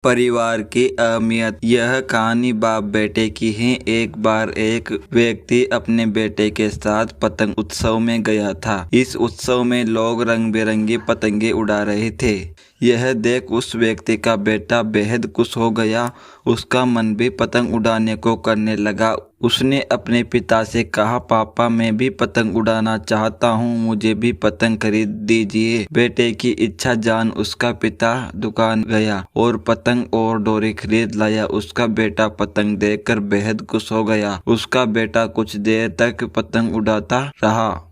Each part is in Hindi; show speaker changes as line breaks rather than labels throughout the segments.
परिवार की अहमियत। यह कहानी बाप बेटे की है। एक बार एक व्यक्ति अपने बेटे के साथ पतंग उत्सव में गया था। इस उत्सव में लोग रंग बिरंगी पतंगे उड़ा रहे थे। यह देख उस व्यक्ति का बेटा बेहद खुश हो गया। उसका मन भी पतंग उड़ाने को करने लगा। उसने अपने पिता से कहा, पापा मैं भी पतंग उड़ाना चाहता हूँ, मुझे भी पतंग खरीद दीजिए। बेटे की इच्छा जान उसका पिता दुकान गया और पतंग और डोरी खरीद लाया। उसका बेटा पतंग देखकर बेहद खुश हो गया। उसका बेटा कुछ देर तक पतंग उड़ाता रहा।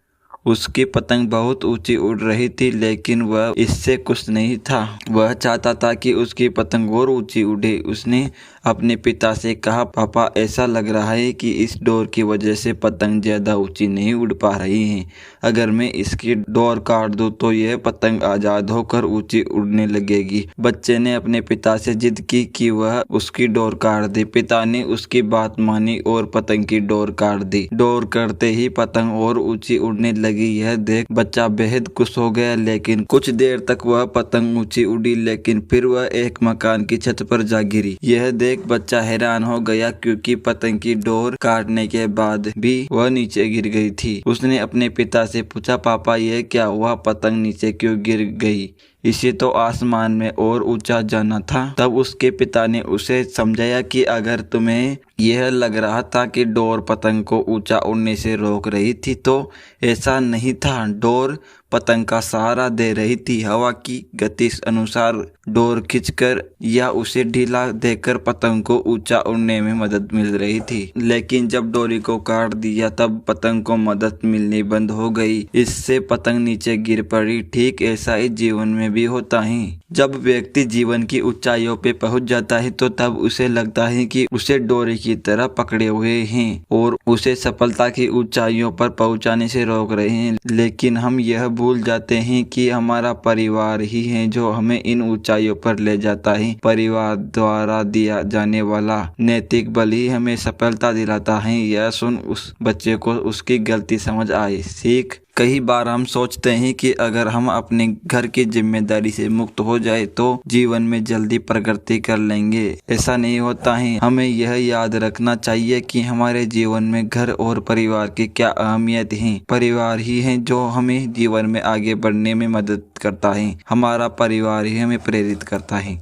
उसकी पतंग बहुत ऊंची उड़ रही थी, लेकिन वह इससे खुश नहीं था। वह चाहता था कि उसकी पतंग और ऊंची उड़े। उसने अपने पिता से कहा, पापा ऐसा लग रहा है कि इस डोर की वजह से पतंग ज्यादा ऊंची नहीं उड़ पा रही है। अगर मैं इसकी डोर काट दूं तो यह पतंग आजाद होकर ऊंची उड़ने लगेगी। बच्चे ने अपने पिता से जिद की कि वह उसकी डोर काट दे। पिता ने उसकी बात मानी और पतंग की डोर काट दी। डोर करते ही पतंग और ऊंची उड़ने लगी। यह देख बच्चा बेहद खुश हो गया, लेकिन कुछ देर तक वह पतंग ऊंची उड़ी, लेकिन फिर वह एक मकान की छत पर जा गिरी। यह देख बच्चा हैरान हो गया, क्योंकि पतंग की डोर काटने के बाद भी वह नीचे गिर गई थी। उसने अपने पिता से पूछा, पापा यह क्या हुआ, पतंग नीचे क्यों गिर गई? इसे तो आसमान में और ऊंचा जाना था। तब उसके पिता ने उसे समझाया कि अगर तुम्हें यह लग रहा था कि डोर पतंग को ऊंचा उड़ने से रोक रही थी, तो ऐसा नहीं था। डोर पतंग का सहारा दे रही थी। हवा की गति अनुसार डोर खींचकर या उसे ढीला देकर पतंग को ऊंचा उड़ने में मदद मिल रही थी। लेकिन जब डोरी को काट दिया तब पतंग को मदद मिलनी बंद हो गई। इससे पतंग नीचे गिर पड़ी। ठीक ऐसा ही जीवन में भी होता है। जब व्यक्ति जीवन की ऊंचाइयों पे पहुंच जाता है तो तब उसे लगता है कि उसे डोरी की तरह पकड़े हुए हैं और उसे सफलता की ऊंचाइयों पर पहुंचाने से रोक रहे हैं। लेकिन हम यह भूल जाते हैं कि हमारा परिवार ही है जो हमें इन ऊंचाइयों पर ले जाता है। परिवार द्वारा दिया जाने वाला नैतिक बल ही हमें सफलता दिलाता है। यह सुन उस बच्चे को उसकी गलती समझ आई। सीख, कई बार हम सोचते हैं कि अगर हम अपने घर की जिम्मेदारी से मुक्त हो जाए तो जीवन में जल्दी प्रगति कर लेंगे। ऐसा नहीं होता है। हमें यह याद रखना चाहिए कि हमारे जीवन में घर और परिवार की क्या अहमियत है। परिवार ही है जो हमें जीवन में आगे बढ़ने में मदद करता है। हमारा परिवार ही हमें प्रेरित करता है।